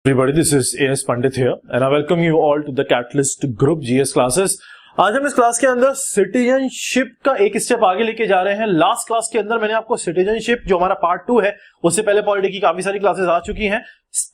Everybody, this is A.S. Pandit here and I welcome you all to the Catalyst Group GS classes। आज हम इस class के अंदर citizenship का एक स्टेप आगे लेके जा रहे हैं। लास्ट क्लास के अंदर मैंने आपको सिटीजनशिप जो हमारा पार्ट 2 है, उससे पहले पॉलिटी की काफी सारी क्लासेस आ चुकी हैं।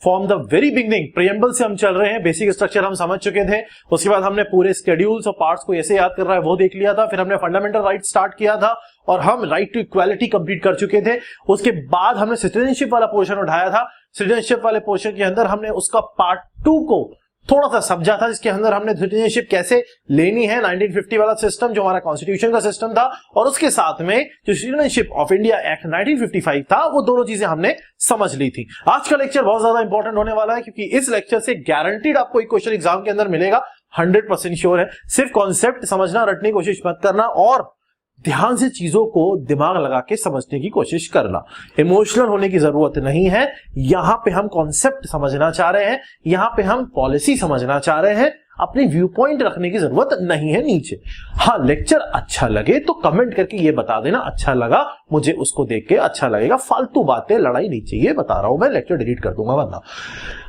From the very beginning preamble से हम चल रहे हैं, बेसिक स्ट्रक्चर हम समझ चुके थे। उसके बाद हमने पूरे स्केड्यूल्स और पार्ट्स को ऐसे याद कर रहा है वो देख लिया था। फिर हमने फंडामेंटल राइट स्टार्ट किया था और हम राइट टू इक्वालिटी कंप्लीट कर चुके थे। उसके बाद हमने सिटीजनशिप वाला पोर्शन उठाया था। सिटीजनशिप वाले पोर्शन के अंदर हमने उसका पार्ट 2 को थोड़ा सा समझा था, जिसके अंदर हमने सिटीजनशिप कैसे लेनी है, 1950 वाला सिस्टम जो हमारा कॉन्स्टिट्यूशन का सिस्टम था, और उसके साथ में जो सिटीजनशिप ऑफ इंडिया एक्ट 1955 था, वो दोनों चीजें हमने समझ ली थी। आज का लेक्चर बहुत ज्यादा इंपॉर्टेंट होने वाला है, क्योंकि इस लेक्चर से गारंटीड आपको एक क्वेश्चन एग्जाम के अंदर मिलेगा, 100% श्योर है। सिर्फ कॉन्सेप्ट समझना, रटने की कोशिश मत करना और ध्यान से चीजों को दिमाग लगा के समझने की कोशिश करना। इमोशनल होने की जरूरत नहीं है। यहां पे हम कॉन्सेप्ट समझना चाह रहे हैं, यहां पे हम पॉलिसी समझना चाह रहे हैं। अपनी व्यू पॉइंट रखने की जरूरत नहीं है नीचे। हाँ, लेक्चर अच्छा लगे तो कमेंट करके ये बता देना, अच्छा लगा, मुझे उसको देख के अच्छा लगेगा। फालतू बातें, लड़ाई नहीं चाहिए, बता रहा हूं मैं, लेक्चर डिलीट कर दूंगा वरना।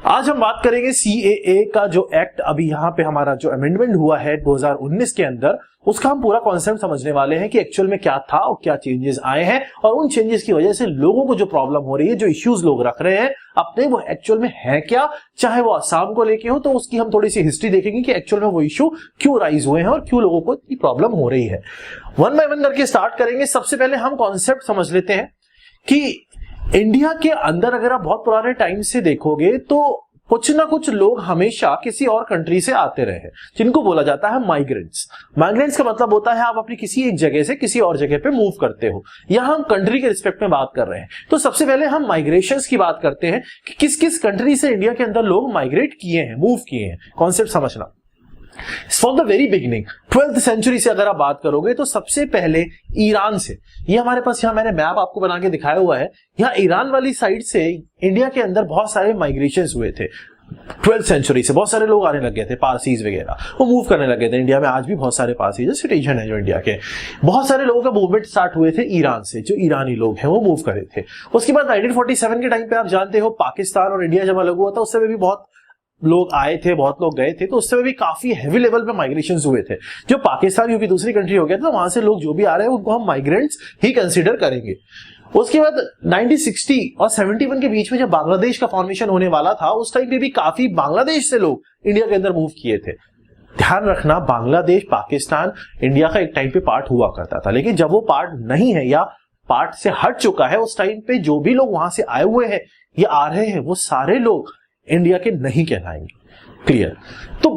आज हम बात करेंगे सीएए का जो एक्ट अभी यहां पे हमारा जो अमेंडमेंट हुआ है 2019 के अंदर, उसका हम पूरा कॉन्सेप्ट समझने वाले हैं कि एक्चुअल में क्या था और क्या चेंजेस आए हैं, और उन चेंजेस की वजह से लोगों को जो प्रॉब्लम हो रही है, जो इश्यूज लोग रख रहे हैं अपने, वो एक्चुअल में है क्या। चाहे वो असम को लेके हो तो उसकी हम थोड़ी सी हिस्ट्री देखेंगे कि एक्चुअल में वो इश्यू क्यों राइज हुए हैं और क्यों लोगों को इतनी प्रॉब्लम हो रही है। वन बाय वन करके स्टार्ट करेंगे। सबसे पहले हम कॉन्सेप्ट समझ लेते हैं कि इंडिया के अंदर अगर आप बहुत पुराने टाइम से देखोगे तो कुछ ना कुछ लोग हमेशा किसी और कंट्री से आते रहे हैं, जिनको बोला जाता है माइग्रेंट्स। माइग्रेंट्स का मतलब होता है आप अपनी किसी एक जगह से किसी और जगह पे मूव करते हो। यहां हम कंट्री के रिस्पेक्ट में बात कर रहे हैं, तो सबसे पहले हम माइग्रेशंस की बात करते हैं कि किस किस कंट्री से इंडिया के अंदर लोग माइग्रेट किए हैं, मूव किए हैं। कॉन्सेप्ट समझना। From the very beginning 12th century से अगर आप बात करोगे तो सबसे पहले ईरान से, ये हमारे पास यहाँ मैंने मैप आपको बना के दिखाया हुआ है, यहाँ ईरान वाली साइड से इंडिया के अंदर बहुत सारे माइग्रेशंस हुए थे। 12th सेंचुरी से बहुत सारे लोग आने लग गए थे, पारसीज वगैरह, वो मूव करने लगे थे। इंडिया में आज भी बहुत सारे पारसीज सिटीजन है जो इंडिया के। बहुत सारे लोगों का मूवमेंट स्टार्ट हुए थे ईरान से, जो ईरानी लोग हैं वो मूव करे थे। उसके बाद 1947 के टाइम पे आप जानते हो पाकिस्तान और इंडिया जब अलग हुआ था, उस समय भी बहुत लोग आए थे, बहुत लोग गए थे, तो उस समय भी काफी हैवी लेवल पे माइग्रेशंस हुए थे। जो पाकिस्तान क्योंकि दूसरी कंट्री हो गया था, वहां से लोग जो भी आ रहे हैं उनको हम माइग्रेंट्स ही कंसीडर करेंगे। उसके बाद 1960 और 71 के बीच में जब बांग्लादेश का फॉर्मेशन होने वाला था, उस टाइम पे भी काफी बांग्लादेश से लोग इंडिया के अंदर मूव किए थे। ध्यान रखना, बांग्लादेश पाकिस्तान इंडिया का एक टाइम पे पार्ट हुआ करता था, लेकिन जब वो पार्ट नहीं है या पार्ट से हट चुका है, उस टाइम पे जो भी लोग वहां से आए हुए हैं या आ रहे हैं, वो सारे लोग इंडिया के नहीं कहलाएंगे। क्लियर? तो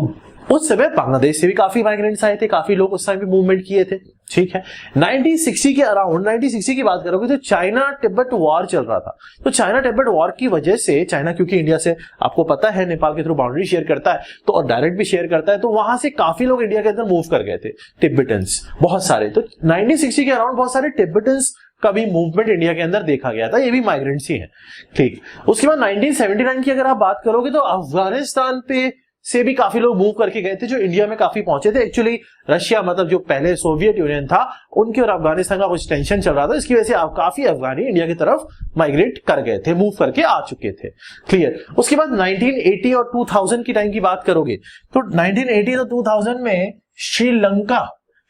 उस समय बांग्लादेश से भी काफी माइग्रेंट्स आए थे, काफी लोग उस टाइम पे मूवमेंट किए थे। ठीक है। 1960 के अराउंड, 1960 की बात करोगे तो चाइना तिब्बत वॉर चल रहा था। तो चाइना तिब्बत वॉर की वजह से, चाइना क्योंकि इंडिया से आपको पता है नेपाल के थ्रू बाउंड्री शेयर करता है, तो और डायरेक्ट भी शेयर करता है, तो वहां से काफी लोग इंडिया के अंदर मूव कर गए थे, तिब्बतन्स बहुत सारे। तो 1960 के अराउंड बहुत सारे तिब्बतन्स का भी मूवमेंट इंडिया के अंदर देखा गया था, ये भी माइग्रेंट्स ही है। ठीक। उसके बाद 1979 की अगर आप बात करोगे तो अफगानिस्तान पे से भी काफी लोग मूव करके गए थे, जो इंडिया में काफी पहुंचे थे। एक्चुअली रशिया, मतलब जो पहले सोवियत यूनियन था, उनके और अफगानिस्तान का कुछ टेंशन चल रहा था, इसकी वजह से काफी अफगानी इंडिया की तरफ माइग्रेट कर गए थे, मूव करके आ चुके थे। क्लियर? उसके बाद 1980 और 2000 की टाइम की बात करोगे तो 1980 और 2000 में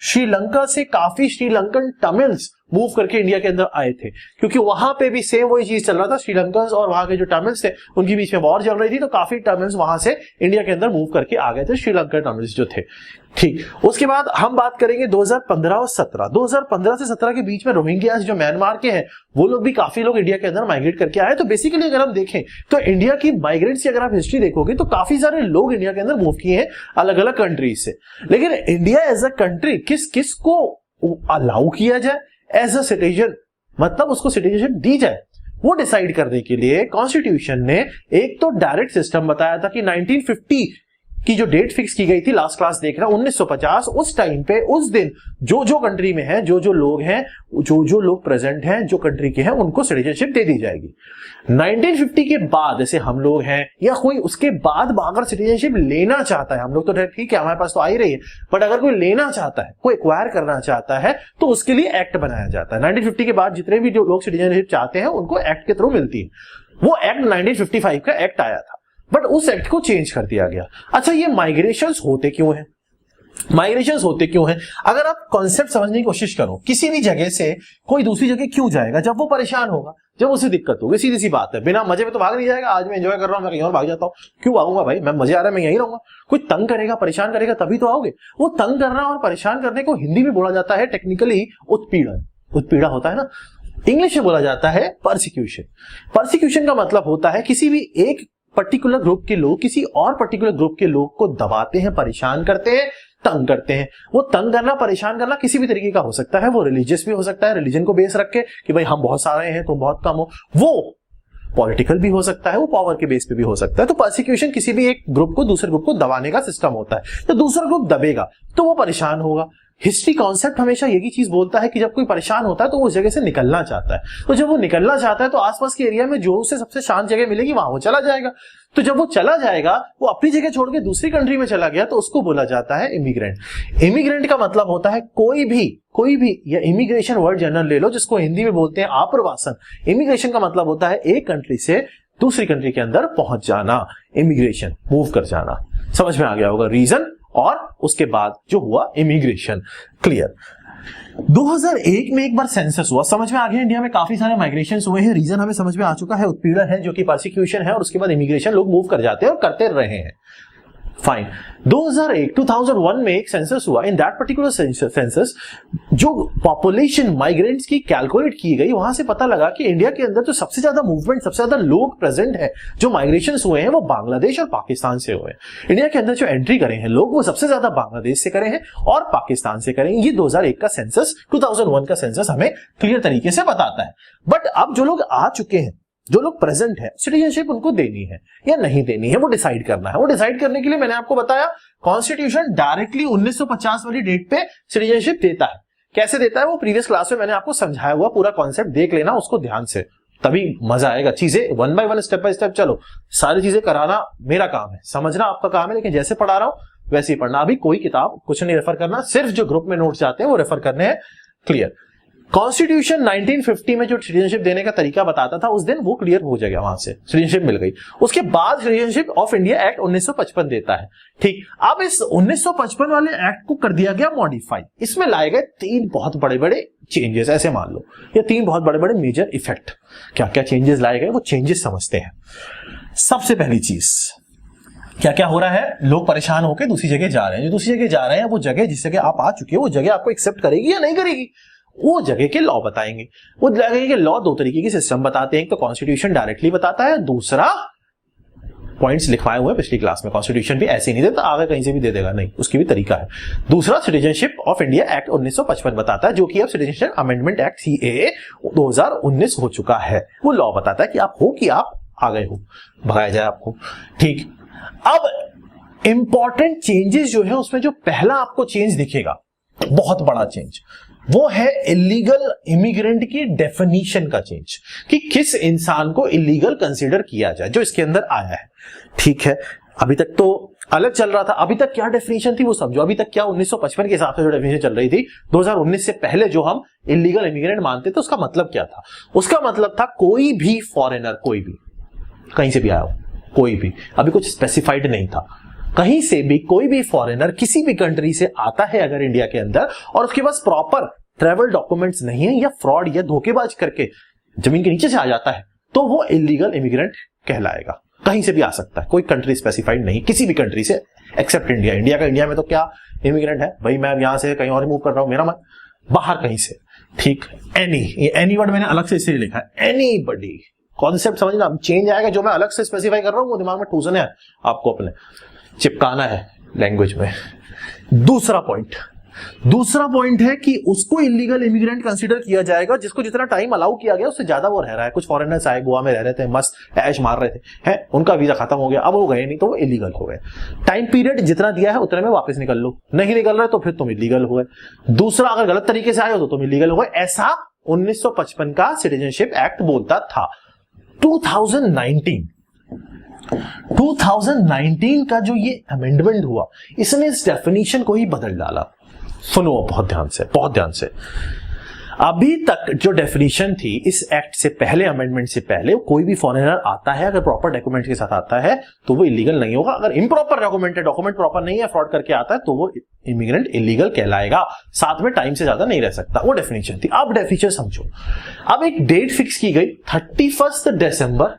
श्रीलंका से काफी श्रीलंकन तमिल्स मूव करके इंडिया के अंदर आए थे, क्योंकि वहां पे भी सेम वही चीज चल रहा था। श्रीलंकन्स और वहां के जो तमिल्स थे उनके बीच में वॉर चल रही थी, तो काफी तमिल्स वहां से इंडिया के अंदर मूव करके आ गए थे, श्रीलंकन तमिल्स जो थे। ठीक। उसके बाद हम बात करेंगे 2015 और 17। 2015 से 17 के बीच में रोहिंग्यास जो म्यांमार के हैं, वो लोग भी काफी लोग इंडिया के अंदर माइग्रेट करके आए। तो बेसिकली अगर हम देखें तो इंडिया की माइग्रेंट्स की अगर आप हिस्ट्री देखोगे तो काफी सारे लोग इंडिया के अंदर मूव किए हैं अलग अलग कंट्रीज से। लेकिन इंडिया एज अ कंट्री किस किस को अलाउ किया जाए एज अ सिटीजन, मतलब उसको सिटीजनशिप दी जाए, वो डिसाइड करने के लिए कॉन्स्टिट्यूशन ने एक तो डायरेक्ट सिस्टम बताया था कि 1950 की जो डेट फिक्स की गई थी, लास्ट क्लास देख रहा 1950, उस टाइम पे उस दिन जो जो कंट्री में है, जो जो लोग हैं, जो जो लोग प्रेजेंट हैं, जो कंट्री के हैं, उनको सिटीजनशिप दे दी जाएगी। 1950 के बाद जैसे हम लोग हैं या कोई उसके बाद अगर सिटीजनशिप लेना चाहता है, हम लोग तो ठीक है हमारे पास तो आ ही रही है, बट अगर कोई लेना चाहता है, कोई एक्वायर करना चाहता है, तो उसके लिए एक्ट बनाया जाता है। 1950 के बाद जितने भी जो लोग सिटीजनशिप चाहते हैं उनको एक्ट के थ्रू मिलती है। वो एक्ट 1955 का एक्ट आया था। बट उस एक्ट को चेंज कर दिया गया। अच्छा, ये माइग्रेशंस होते क्यों हैं? माइग्रेशंस होते क्यों हैं? अगर आप कॉन्सेप्ट समझने की कोशिश करो, किसी भी जगह से कोई दूसरी जगह क्यों जाएगा? जब वो परेशान होगा, जब उसे दिक्कत होगी। सीधी सी बात है, बिना मजे में तो भाग नहीं जाएगा। आज मैं एंजॉय कर रहा हूं, मैं कहीं और भाग जाता हूं, क्यों भागूंगा भाई? मैं मजे आ रहा है, मैं यहीं रहूंगा। कोई तंग करेगा, परेशान करेगा, तभी तो आओगे। वो तंग करना और परेशान करने को हिंदी में बोला जाता है टेक्निकली उत्पीड़न। उत्पीड़ा होता है ना, इंग्लिश में बोला जाता है परसिक्यूशन। परसिक्यूशन का मतलब होता है किसी भी एक पर्टिकुलर ग्रुप के लोग किसी और पर्टिकुलर ग्रुप के लोग को दबाते हैं, परेशान करते हैं, तंग करते हैं। वो तंग करना, परेशान करना किसी भी तरीके का हो सकता है। वो रिलीजियस भी हो सकता है, रिलीजन को बेस रख के कि भाई हम बहुत सारे हैं, तुम बहुत कम हो। वो पॉलिटिकल भी हो सकता है, वो पावर के बेस पे भी हो सकता है। तो परसिक्यूशन किसी भी एक ग्रुप को दूसरे ग्रुप को दबाने का सिस्टम होता है। तो दूसरा ग्रुप दबेगा तो वो परेशान होगा। हिस्ट्री कॉन्सेप्ट हमेशा यही चीज बोलता है कि जब कोई परेशान होता है तो वो उस जगह से निकलना चाहता है। तो जब वो निकलना चाहता है तो आसपास के एरिया में जो उसे सबसे शांत जगह मिलेगी वहां वो चला जाएगा। तो जब वो चला जाएगा, वो अपनी जगह छोड़ के दूसरी कंट्री में चला गया, तो उसको बोला जाता है इमिग्रेंट। इमिग्रेंट का मतलब होता है कोई भी या इमिग्रेशन वर्ड जनरल ले लो, जिसको हिंदी में बोलते हैं आप्रवासन। इमिग्रेशन का मतलब होता है एक कंट्री से दूसरी कंट्री के अंदर पहुंच जाना, इमिग्रेशन, मूव कर जाना। समझ में आ गया होगा रीजन, और उसके बाद जो हुआ इमिग्रेशन। क्लियर। 2001 में एक बार सेंसस हुआ, समझ में आ गया। इंडिया में काफी सारे माइग्रेशन हुए हैं, रीजन हमें समझ में आ चुका है, उत्पीड़न है जो कि परसिक्यूशन है, और उसके बाद इमिग्रेशन, लोग मूव कर जाते हैं और करते रहे हैं। फाइन। 2001 में एक सेंसस हुआ। इन दैट पर्टिकुलर सेंसस जो पॉपुलेशन माइग्रेंट्स की कैलकुलेट की गई, वहां से पता लगा कि इंडिया के अंदर जो सबसे ज्यादा मूवमेंट, सबसे ज्यादा लोग प्रेजेंट है, जो माइग्रेशन हुए हैं, वो बांग्लादेश और पाकिस्तान से हुए हैं। इंडिया के अंदर जो एंट्री करे हैं लोग, वो सबसे ज्यादा बांग्लादेश से करे हैं और पाकिस्तान से करे हैं। ये 2001 का सेंसस, 2001 का सेंसस हमें क्लियर तरीके से बताता है। बट अब जो लोग आ चुके हैं, जो लोग प्रेजेंट है, सिटीजनशिप उनको देनी है या नहीं देनी है, वो डिसाइड करना है। वो डिसाइड करने के लिए मैंने आपको बताया, कॉन्स्टिट्यूशन डायरेक्टली 1950 वाली डेट पे सिटीजनशिप देता है। कैसे देता है वो प्रीवियस क्लास में मैंने आपको समझाया हुआ, पूरा कॉन्सेप्ट देख लेना उसको ध्यान से, तभी मजा आएगा। चीजें one by one, step by step चलो। सारी चीजें कराना मेरा काम है, समझना आपका काम है, लेकिन जैसे पढ़ा रहा हूं वैसे ही पढ़ना। अभी कोई किताब कुछ नहीं रेफर करना, सिर्फ जो ग्रुप में नोट्स जाते हैं वो रेफर करने हैं। क्लियर। कॉन्स्टिट्यूशन 1950 में जो सिटीजनशिप देने का तरीका बताता था, उस दिन वो क्लियर हो जाएगा, वहां से सिटीजनशिप मिल गई। उसके बाद सिटीजनशिप ऑफ इंडिया एक्ट 1955 देता है। ठीक, अब इस 1955 वाले एक्ट को कर दिया गया मॉडिफाई। इसमें लाए गए 3 बहुत बड़े बड़े चेंजेस, ऐसे मान लो, या 3 बहुत बड़े बड़े मेजर इफेक्ट। क्या क्या चेंजेस लाए गए, वो चेंजेस समझते हैं। सबसे पहली चीज, क्या क्या हो रहा है, लोग परेशान होकर दूसरी जगह जा रहे हैं। जो दूसरी जगह जा रहे हैं, वो जगह जिस जगह आप आ चुके हो, वो जगह आपको एक्सेप्ट करेगी या नहीं करेगी, वो जगह के लॉ बताएंगे। वो जगह के लॉ 2 तरीके के सिस्टम बताते हैं, एक तो कॉन्स्टिट्यूशन डायरेक्टली बताता है, दूसरा पॉइंट्स लिखवाए हुए पिछली क्लास में। कॉन्स्टिट्यूशन भी ऐसे ही नहीं देता, आगे कहीं से भी दे देगा, नहीं, उसकी भी तरीका है। दूसरा सिटीजनशिप ऑफ इंडिया एक्ट 1955 बताता है, जो कि अब सिटीजनशिप अमेंडमेंट एक्ट CAA 2019 हो चुका है। वो लॉ बताता है कि आप हो कि आप आ गए हो, भगाया जाए आपको। ठीक, अब इंपॉर्टेंट चेंजेस जो है, उसमें जो पहला आपको चेंज दिखेगा, बहुत बड़ा चेंज, वो है इलीगल इमिग्रेंट की डेफिनेशन का चेंज, कि किस इंसान को इलीगल कंसीडर किया जाए, जो इसके अंदर आया है। ठीक है, अभी तक तो अलग चल रहा था। अभी तक क्या डेफिनेशन थी वो समझो। अभी तक क्या 1955 के हिसाब से जो डेफिनेशन चल रही थी, 2019 से पहले जो हम इलीगल इमिग्रेंट मानते थे, उसका मतलब क्या था? उसका मतलब था कोई भी फॉरेनर, कोई भी कहीं से भी आया हो, कोई भी, अभी कुछ स्पेसिफाइड नहीं था। कहीं से भी कोई भी फॉरेनर किसी भी कंट्री से आता है अगर इंडिया के अंदर, और उसके पास प्रॉपर ट्रैवल डॉक्यूमेंट्स नहीं है, या फ्रॉड या धोखेबाज करके जमीन के नीचे से आ जाता है, तो वो इलीगल इमिग्रेंट कहलाएगा। कहीं से भी आ सकता है, कोई कंट्री स्पेसिफाइड नहीं, किसी भी कंट्री से एक्सेप्ट इंडिया। इंडिया का, इंडिया में तो क्या इमिग्रेंट है भाई, मैं यहां से कहीं और मूव कर रहा हूं, मेरा मन बाहर कहीं से। ठीक, एनी वर्ड मैंने अलग से इसलिए लिखा है, एनीबॉडी। कॉन्सेप्ट समझना, चेंज आएगा, जो मैं अलग से स्पेसिफाई कर रहा हूं वो दिमाग में ठूसना है, आपको अपने चिपकाना है लैंग्वेज में। दूसरा पॉइंट है कि उसको इलीगल इमिग्रेंट कंसीडर किया जाएगा जिसको जितना टाइम अलाउ किया गया उससे ज्यादा वो रह रहा है। कुछ फॉरेनर्स आए, गोवा में रह रहे थे, मस्त ऐश मार रहे थे, हैं, उनका वीजा खत्म हो गया, अब वो गए नहीं तो वो इलीगल हो गए। टाइम पीरियड जितना दिया है उतने में वापस निकल लो, नहीं निकल रहे तो फिर तुम इलीगल हो गए। दूसरा, अगर गलत तरीके से आए हो तो तुम इलीगल हो गए। ऐसा 1955 का सिटीजनशिप एक्ट बोलता था। 2019 का जो ये अमेंडमेंट हुआ, इसने इस डेफिनेशन को ही बदल डाला। सुनो बहुत ध्यान से, बहुत ध्यान से। अभी तक जो डेफिनेशन थी इस एक्ट से पहले, अमेंडमेंट से पहले, कोई भी फॉरेनर आता है अगर प्रॉपर डॉक्यूमेंट के साथ आता है तो वो इलीगल नहीं होगा। अगर इम्प्रॉपर डॉक्यूमेंट है, डॉक्यूमेंट प्रॉपर नहीं है, फ्रॉड करके आता है तो वो इमिग्रेंट इलीगल कहलाएगा, साथ में टाइम से ज्यादा नहीं रह सकता। वो डेफिनेशन थी। अब डेफिनेशन समझो। अब एक डेट फिक्स की गई 31 दिसंबर,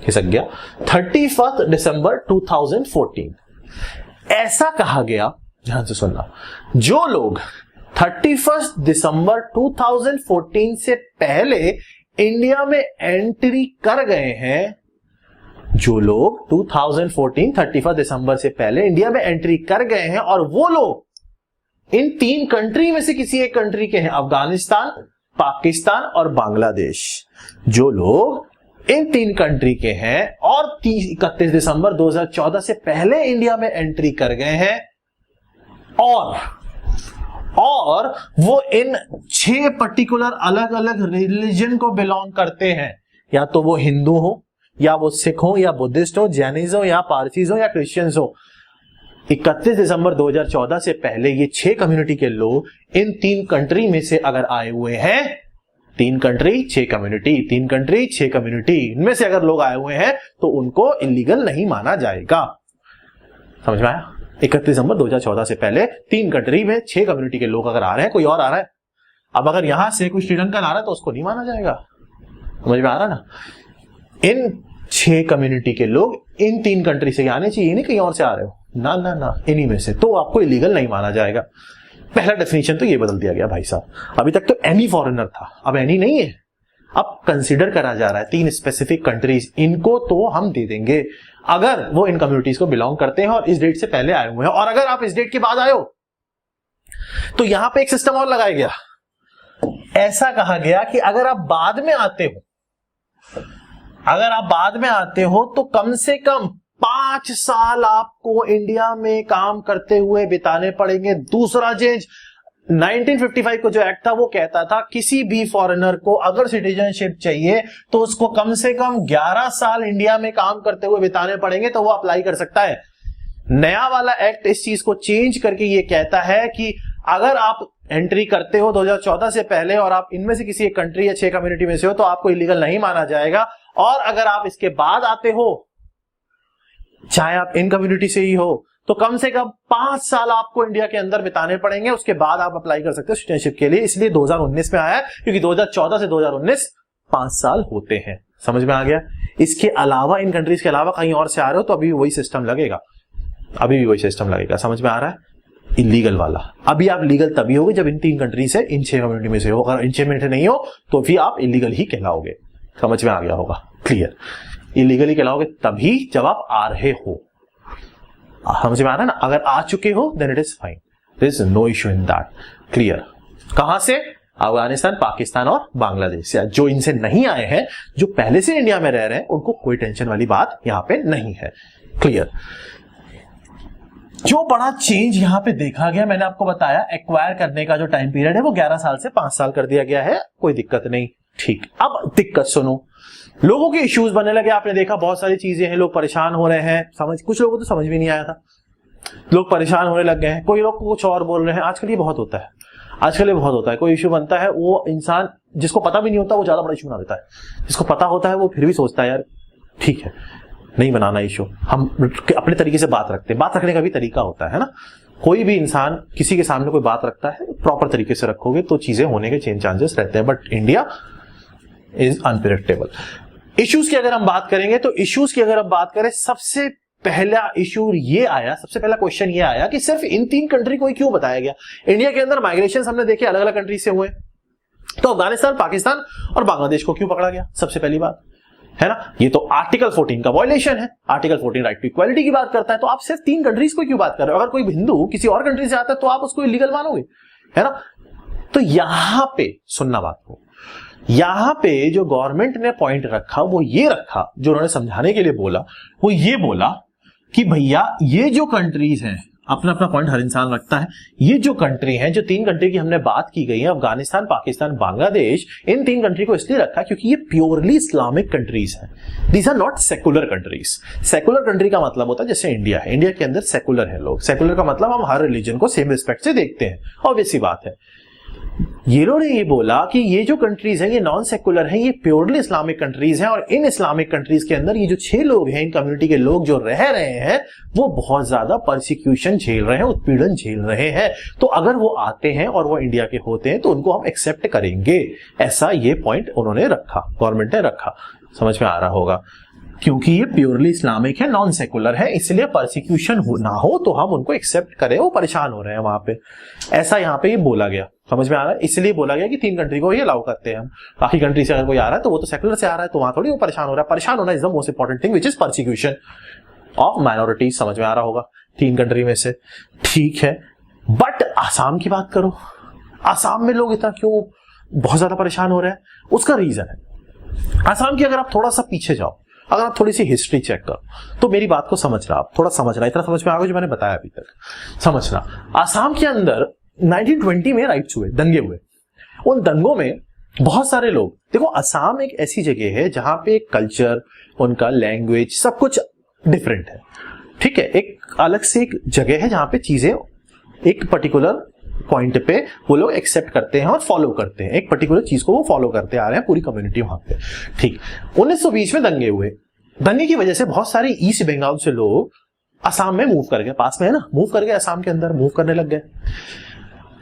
खिसक गया, 31 दिसंबर 2014। ऐसा कहा गया, ध्यान से सुनना, जो लोग 31 दिसंबर 2014 से पहले इंडिया में एंट्री कर गए हैं, जो लोग 2014 31 दिसंबर से पहले इंडिया में एंट्री कर गए हैं और वो लोग इन 3 कंट्री में से किसी एक कंट्री के हैं, अफगानिस्तान, पाकिस्तान और बांग्लादेश, जो लोग इन 3 कंट्री के हैं और 31 दिसंबर 2014 से पहले इंडिया में एंट्री कर गए हैं और वो इन 6 पर्टिकुलर अलग अलग रिलीजन को बिलोंग करते हैं, या तो वो हिंदू हो, या वो सिख हो, या बुद्धिस्ट हो, जैनिज्म हो, या पारसीज हो, या क्रिश्चियंस हो। 31 दिसंबर 2014 से पहले ये 6 कम्युनिटी के लोग इन 3 कंट्री में से अगर आए हुए हैं, 3 कंट्री 6 कम्युनिटी, 3 कंट्री 6 कम्युनिटी, इनमें से अगर लोग आए हुए हैं तो उनको इलीगल नहीं माना जाएगा। समझ में आया? 31 दिसंबर 2014 से पहले 3 कंट्री में 6 कम्युनिटी के लोग अगर आ रहे हैं, कोई और आ रहा है, अब अगर यहां से कोई श्रीलंकन आ रहा है तो उसको नहीं माना जाएगा। समझ में आ रहा ना? इन 6 कम्युनिटी के लोग इन 3 कंट्री से आने चाहिए, नहीं कहीं और से आ रहे हो, ना ना ना, इन्हीं में से, तो आपको इलीगल नहीं माना जाएगा। पहला डेफिनेशन तो ये बदल दिया गया भाई साहब। अभी तक तो एनी फॉरेनर था, अब एनी नहीं है, अब कंसीडर करा जा रहा है 3 स्पेसिफिक कंट्रीज, इनको तो हम दे देंगे अगर वो इन कम्युनिटीज को बिलोंग करते हैं और इस डेट से पहले आए हुए हैं। और अगर आप इस डेट के बाद आए हो तो यहां पे एक सिस्टम और लगाया गया। ऐसा कहा गया कि अगर आप बाद में आते हो, तो कम से कम 5 साल आपको इंडिया में काम करते हुए बिताने पड़ेंगे। दूसरा चेंज, 1955 को जो एक्ट था वो कहता था किसी भी फॉरेनर को अगर सिटीजनशिप चाहिए तो उसको कम से कम 11 साल इंडिया में काम करते हुए बिताने पड़ेंगे तो वो अप्लाई कर सकता है। नया वाला एक्ट इस चीज को चेंज करके ये कहता है कि अगर आप एंट्री करते हो 2014 से पहले और आप इनमें से किसी एक कंट्री या 6 कम्युनिटी में से हो तो आपको इलीगल नहीं माना जाएगा। और अगर आप इसके बाद आते हो, चाहे आप इन कम्युनिटी से ही हो, तो कम से कम 5 साल आपको इंडिया के अंदर बिताने पड़ेंगे, उसके बाद आप अप्लाई कर सकते हो सिटीजनशिप के लिए। इसलिए 2019 में आया क्योंकि 2014 से 2019 5 साल होते हैं। समझ में आ गया? इसके अलावा, इन कंट्रीज के अलावा कहीं और से आ रहे हो तो अभी वही सिस्टम लगेगा, समझ में आ रहा है? इलीगल वाला। अभी आप लीगल तभी होगे जब इन 3 कंट्री से, इन 6 कम्युनिटी में से हो। अगर इन 6 में से नहीं हो तो फिर आप इलीगल ही कहलाओगे। समझ में आ गया होगा? क्लियर? इलीगली कहलाओगे तभी जब आप आ रहे हो। समझ में आ रहा है ना? अगर आ चुके हो then it is fine, there is no issue in that. Clear? कहां से? अफगानिस्तान, पाकिस्तान और बांग्लादेश से। जो इनसे नहीं आए हैं, जो पहले से इंडिया में रह रहे हैं, उनको कोई टेंशन वाली बात यहां पे नहीं है। क्लियर? जो बड़ा चेंज यहां पे देखा गया, मैंने आपको बताया, एक्वायर करने का जो टाइम पीरियड है वो 11 साल से 5 साल कर दिया गया है। कोई दिक्कत नहीं। ठीक, अब दिक्कत सुनो। लोगों के इश्यूज बनने लगे। आपने देखा बहुत सारी चीजें हैं, लोग परेशान हो रहे हैं। कुछ लोगों को तो समझ भी नहीं आया था, लोग परेशान होने लग गए हैं। कोई लोग कुछ और बोल रहे हैं। आजकल ये बहुत होता है, कोई इश्यू बनता है, वो इंसान जिसको पता भी नहीं होता वो ज्यादा बड़ा इश्यू बना देता है। जिसको पता होता है वो फिर भी सोचता है यार ठीक है, नहीं बनाना इश्यू, हम अपने तरीके से बात रखते हैं। बात रखने का भी तरीका होता है ना। कोई भी इंसान किसी के सामने कोई बात रखता है, प्रॉपर तरीके से रखोगे तो चीजें होने के चांसेस रहते हैं। But India is unpredictable. Issues की अगर हम बात करें, सबसे पहला क्वेश्चन ये आया कि सिर्फ इन 3 कंट्री को ही क्यों बताया गया। इंडिया के अंदर माइग्रेशन हमने देखे अलग अलग कंट्री से हुए, तो अफगानिस्तान, पाकिस्तान और बांग्लादेश को क्यों पकड़ा गया? सबसे पहली बात है ना, ये तो आर्टिकल 14 का वायलेशन है। आर्टिकल 14 राइट टू इक्वालिटी की बात करता है, तो आप सिर्फ 3 कंट्रीज को क्यों बात कर रहे हो? अगर कोई हिंदू किसी और कंट्री से आता है तो आप उसको इलीगल मानोगे, है ना? तो यहां पे सुनना बात को, यहां पे जो गवर्नमेंट ने पॉइंट रखा वो ये रखा, जो उन्होंने समझाने के लिए बोला वो ये बोला कि भैया ये जो कंट्रीज हैं, अपना अपना पॉइंट हर इंसान रखता है, ये जो कंट्री हैं, जो 3 कंट्री की हमने बात की गई है, अफगानिस्तान, पाकिस्तान, बांग्लादेश, इन 3 कंट्री को इसलिए रखा क्योंकि ये प्योरली इस्लामिक कंट्रीज हैं। These are not secular countries. Secular country का मतलब होता है जैसे इंडिया है, इंडिया के अंदर सेकुलर है लोग। सेकुलर का मतलब हम हर रिलीजन को सेम रिस्पेक्ट से देखते हैं, ऑब्वियस सी बात है। ये लोगों ने ये बोला कि ये जो कंट्रीज हैं ये नॉन सेकुलर हैं, ये प्योरली इस्लामिक कंट्रीज हैं, और इन इस्लामिक कंट्रीज के अंदर ये जो 6 लोग हैं, इन कम्युनिटी के लोग जो रह रहे हैं, वो बहुत ज्यादा परसिक्यूशन झेल रहे हैं, उत्पीड़न झेल रहे हैं। तो अगर वो आते हैं और वो इंडिया के होते हैं तो उनको हम एक्सेप्ट करेंगे। ऐसा ये पॉइंट उन्होंने रखा, गवर्नमेंट ने रखा। समझ में आ रहा होगा, क्योंकि ये प्योरली इस्लामिक है, नॉन सेकुलर है, इसलिए परसिक्यूशन ना हो तो हम उनको एक्सेप्ट करें। वो परेशान हो रहे हैं वहां पे, ऐसा यहाँ पे ये बोला गया। समझ में आ रहा है, इसलिए बोला गया कि 3 कंट्री को ये अलाउ करते हैं हम। बाकी कंट्री से अगर कोई आ रहा है तो वो तो सेकुलर से आ रहा है, तो वहां थोड़ी वो परेशान हो रहा है। परेशान होना is the most important thing which is persecution of minorities. समझ में आ रहा होगा, 3 कंट्री में से। ठीक है, बट आसाम की बात करो, आसाम में लोग इतना क्यों बहुत ज्यादा परेशान हो रहे हैं? उसका रीजन है, आसाम की अगर आप थोड़ा सा पीछे जाओ, अगर आप थोड़ी सी हिस्ट्री चेक करो तो मेरी बात को समझ रहा, आप थोड़ा समझ रहा, इतना समझ में आ गया जो मैंने बताया अभी तक। समझना, आसाम के अंदर 1920 में राइट्स हुए, दंगे हुए। उन दंगों में बहुत सारे लोग, देखो आसाम एक ऐसी जगह है जहां पे कल्चर, उनका लैंग्वेज, सब कुछ डिफरेंट है। ठीक है, एक अलग से एक जगह है जहां पे चीजें एक पर्टिकुलर पॉइंट पे वो लोग एक्सेप्ट करते हैं और फॉलो करते हैं, एक पर्टिकुलर चीज को वो फॉलो करते आ रहे हैं, पूरी कम्युनिटी वहां पे। ठीक, 1920 में दंगे हुए। दंगे की वजह से बहुत सारे ईस्ट बंगाल से लोग असम में मूव कर गए, पास में है ना, मूव कर गए, असम के अंदर मूव करने लग गए।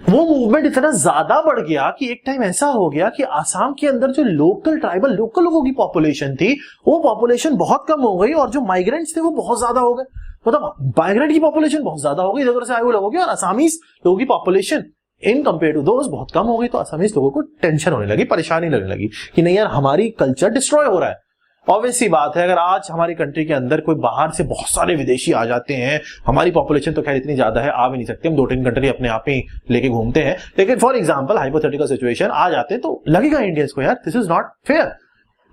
वो मूवमेंट इतना ज्यादा बढ़ गया कि एक टाइम ऐसा हो गया कि असम के अंदर जो लोकल ट्राइबल, लोकल लोगों की पॉपुलेशन थी, वो पॉपुलेशन बहुत कम हो गई, और जो माइग्रेंट्स थे वो बहुत ज्यादा हो गए। मतलब माइग्रेंट की पॉपुलेशन बहुत ज्यादा हो गई इधर से आए हुए लोगों की, और असामीज लोगों की पॉपुलेशन इन कंपेयर टू दोस्त बहुत कम हो गई। तो असामीज लोगों को टेंशन होने लगी, परेशानी लगने लगी कि नहीं यार, हमारी कल्चर डिस्ट्रॉय हो रहा है। ऑब्वियस सी बात है, अगर आज हमारी कंट्री के अंदर कोई बाहर से बहुत सारे विदेशी आ जाते हैं, हमारी पॉपुलेशन तो खैर इतनी ज्यादा है, आ भी नहीं सकते हम, 2-3 कंट्री अपने आप ही लेके घूमते हैं, लेकिन फॉर एग्जांपल हाइपोथेटिकल सिचुएशन आ जाते हैं तो लगेगा इंडियंस को यार दिस इज नॉट फेयर,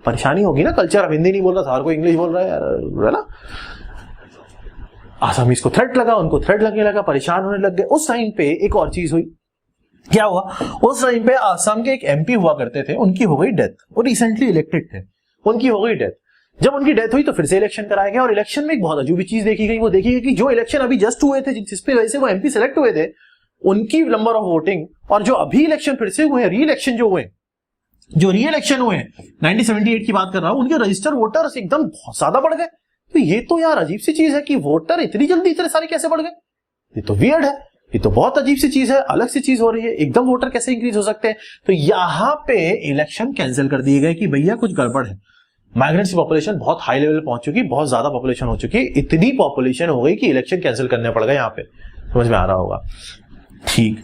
परेशानी होगी ना। कल्चर, अब हिंदी नहीं बोल रहा, हर कोई इंग्लिश बोल रहा है यार, है ना। आसामीज को थ्रेट लगा, उनको थ्रेट लगने लगा, परेशान होने लग गए। उस टाइम पे एक और चीज हुई, क्या हुआ, उस टाइम पे आसाम के एक एमपी हुआ करते थे, उनकी हो गई डेथ, वो रिसेंटली इलेक्टेड थे, उनकी हो गई डेथ। जब उनकी डेथ हुई तो फिर से इलेक्शन कराया गया, और इलेक्शन में एक बहुत अजूबी चीज देखी गई। वो देखी गई कि जो इलेक्शन अभी जस्ट हुए थे, जिसपे वजह से वो एमपी सेलेक्ट हुए थे, उनकी नंबर ऑफ वोटिंग, और जो अभी इलेक्शन फिर से हुए हैं, री इलेक्शन जो हुए, जो री इलेक्शन हुए 1978 की बात कर रहा हूं, उनके रजिस्टर्ड वोटर्स एकदम बहुत ज्यादा बढ़ गए। तो ये तो यार अजीब सी चीज है कि वोटर इतनी जल्दी इतने सारे कैसे बढ़ गए, ये तो वियर्ड है, ये तो बहुत अजीब सी चीज है, अलग सी चीज हो रही है, एकदम वोटर कैसे इंक्रीज हो सकते हैं। तो यहां पे इलेक्शन कैंसिल कर दिए गए कि भैया कुछ गड़बड़ है, माइग्रेंट्स की पॉपुलेशन बहुत हाई लेवल पहुंच चुकी, बहुत ज्यादा पॉपुलेशन हो चुकी, इतनी पॉपुलेशन हो गई कि इलेक्शन कैंसिल करने पड़ गए। यहां पे समझ में आ रहा होगा। ठीक,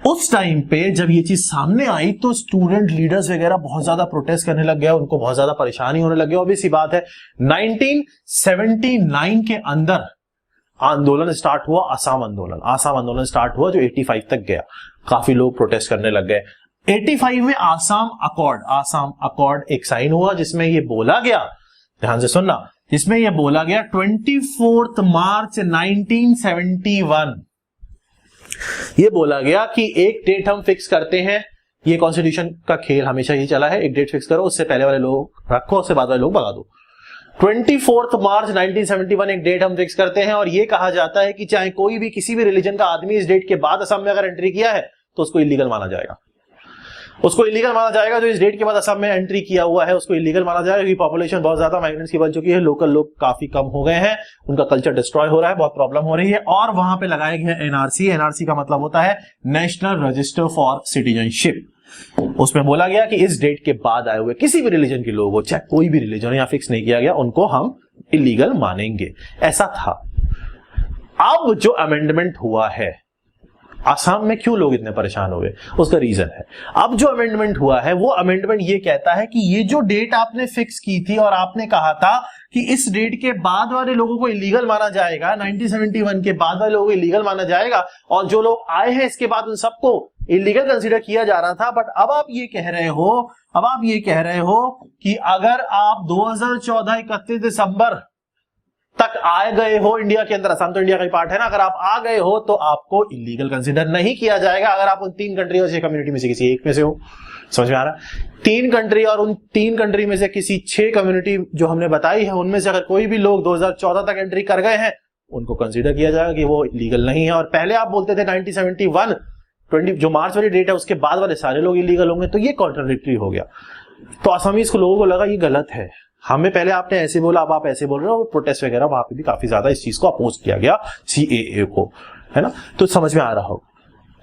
उस टाइम पे जब ये चीज सामने आई तो स्टूडेंट लीडर्स वगैरह बहुत ज्यादा प्रोटेस्ट करने लग गया, उनको बहुत ज्यादा परेशानी होने लग गया। ऑब्वियस सी बात है, 1979 के अंदर आंदोलन स्टार्ट हुआ, आसाम आंदोलन स्टार्ट हुआ, जो 85 तक गया, काफी लोग प्रोटेस्ट करने लग गए। 85 में आसाम अकॉर्ड एक साइन हुआ, जिसमें ये बोला गया, ध्यान से सुनना, जिसमें ये बोला गया 24 मार्च 1971 ये बोला गया कि एक डेट हम फिक्स करते हैं। ये कॉन्स्टिट्यूशन का खेल हमेशा ही चला है, एक डेट फिक्स करो, उससे पहले वाले लोग रखो, उससे बाद वाले लोग भगा दो। 24 मार्च 1971 एक डेट हम फिक्स करते हैं, और ये कहा जाता है कि चाहे कोई भी किसी भी रिलीजन का आदमी इस डेट के बाद असम में अगर एंट्री किया है तो उसको इलीगल माना जाएगा, उसको इलीगल माना जाएगा। जो इस डेट के बाद असम में एंट्री किया हुआ है उसको इलीगल माना जाएगा, क्योंकि पॉपुलेशन बहुत ज्यादा माइग्रेंट्स की बन चुकी है, लोकल लोग काफी कम हो गए हैं, उनका कल्चर डिस्ट्रॉय हो रहा है, बहुत प्रॉब्लम हो रही है। और वहां पे लगाया गया एनआरसी, एनआरसी का मतलब होता है नेशनल रजिस्टर फॉर सिटीजनशिप। उसमें बोला गया कि इस डेट के बाद आए हुए किसी भी रिलीजन के लोग हो, चाहे कोई भी रिलीजन यहां फिक्स नहीं किया गया, उनको हम इलीगल मानेंगे, ऐसा था। अब जो अमेंडमेंट हुआ है, आसाम में क्यों लोग इतने परेशान हुए, उसका रीजन है। अब जो अमेंडमेंट हुआ है, वो अमेंडमेंट ये कहता है कि ये जो डेट आपने फिक्स की थी और आपने कहा था कि इस डेट के बाद वाले लोगों को इलीगल माना जाएगा, 1971 के बाद वाले लोगों को इलीगल माना जाएगा, और जो लोग आए हैं इसके बाद उन सबको इलीगल कंसीडर किया जा रहा था। बट अब आप ये कह रहे हो कि अगर आप 2014 31 दिसंबर तक आ गए हो इंडिया के अंदर, असम तो इंडिया का ही पार्ट है ना, अगर आप आ गए हो तो आपको इलीगल कंसीडर नहीं किया जाएगा, अगर आप उन 3 कंट्री और 6 कम्युनिटी में से किसी एक में से हो। समझ में आ रहा है? 3 कंट्री और उन 3 कंट्री में से किसी 6 कम्युनिटी जो हमने बताई है, उनमें से अगर कोई भी लोग 2014 तक एंट्री कर गए हैं, उनको कंसीडर किया जाएगा कि वो लीगल नहीं है। और पहले आप बोलते थे 1971 20 जो मार्च वाली डेट है उसके बाद वाले सारे लोग इलीगल होंगे, तो ये कॉन्ट्राडिक्टरी हो गया। तो आसामीज को लोगों को लगा ये गलत है, हमें पहले आपने ऐसे बोला अब आप ऐसे बोल रहे हो, प्रोटेस्ट वगैरह वहां पे भी काफी ज्यादा इस चीज को अपोज किया गया CAA को, है ना। तो समझ में आ रहा हो,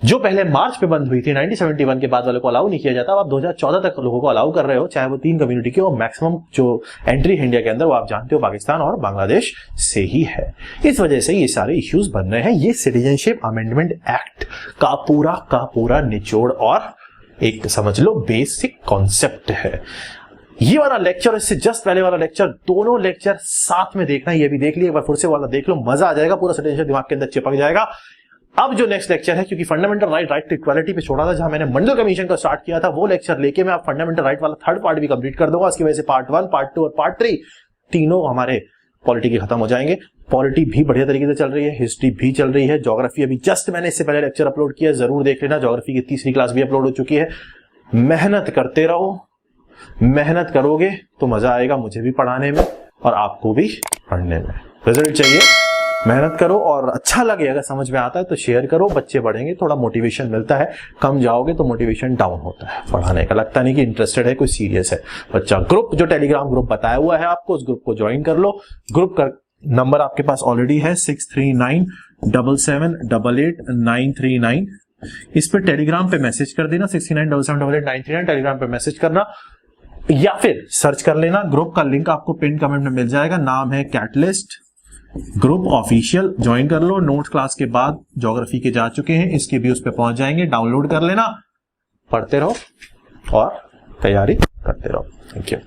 जो पहले मार्च पे बंद हुई थी 1971 के बाद वाले को अलाउ नहीं किया जाता, अब आप 2014 तक लोगों को अलाउ कर रहे हो, चाहे वो 3 कम्युनिटी की, और मैक्सिमम जो एंट्री इंडिया के अंदर वो आप जानते हो पाकिस्तान और बांग्लादेश से ही है। इस वजह से ये सारे इश्यूज बन रहे हैं। ये सिटीजनशिप अमेंडमेंट एक्ट का पूरा निचोड़ और एक समझ लो बेसिक कॉन्सेप्ट है। ये वाला लेक्चर, इससे जस्ट पहले वाला लेक्चर, दोनों लेक्चर साथ में देखना। ये भी देख लिया, एक बार फिर से वाला देख लो, मजा आ जाएगा, पूरा सिटीजनशिप दिमाग के अंदर चिपक जाएगा। अब जो नेक्स्ट लेक्चर है, क्योंकि फंडामेंटल राइट टू इक्वालिटी पे छोड़ा था, जहां मैंने मंडल कमीशन का स्टार्ट किया था, वो लेक्चर लेके मैं अब फंडामेंटल राइट वाला 3rd पार्ट भी कंप्लीट कर दूंगा। इसकी वजह से पार्ट 1, पार्ट 2 और पार्ट 3 तीनों हमारे पॉलिटी के खत्म हो जाएंगे। पॉलिटी भी बढ़िया तरीके से चल रही है, हिस्ट्री भी चल रही है, ज्योग्राफी अभी जस्ट मैंने इससे पहले लेक्चर अपलोड किया, जरूर देख लेना। ज्योग्राफी की 3री क्लास भी अपलोड हो चुकी है। मेहनत करते रहो, मेहनत करोगे तो मजा आएगा मुझे भी पढ़ाने में और आपको भी पढ़ने में। रिजल्ट चाहिए, मेहनत करो, और अच्छा लगे अगर समझ में आता है तो शेयर करो, बच्चे बढ़ेंगे, थोड़ा मोटिवेशन मिलता है। कम जाओगे तो मोटिवेशन डाउन होता है पढ़ाने का, लगता नहीं कि इंटरेस्टेड है, कोई सीरियस है बच्चा। ग्रुप जो टेलीग्राम ग्रुप बताया हुआ है आपको, उस ग्रुप को ज्वाइन कर लो। ग्रुप का नंबर आपके पास ऑलरेडी है 6397788939। इस पे टेलीग्राम पे मैसेज कर देना, 6977888939 टेलीग्राम पे मैसेज करना, या फिर सर्च कर लेना। ग्रुप का लिंक आपको पिन कमेंट में मिल जाएगा, नाम है कैटलिस्ट ग्रुप ऑफिशियल। ज्वाइन कर लो। नोट्स क्लास के बाद ज्योग्राफी के जा चुके हैं, इसके भी उस पे पहुंच जाएंगे, डाउनलोड कर लेना, पढ़ते रहो और तैयारी करते रहो। Thank you.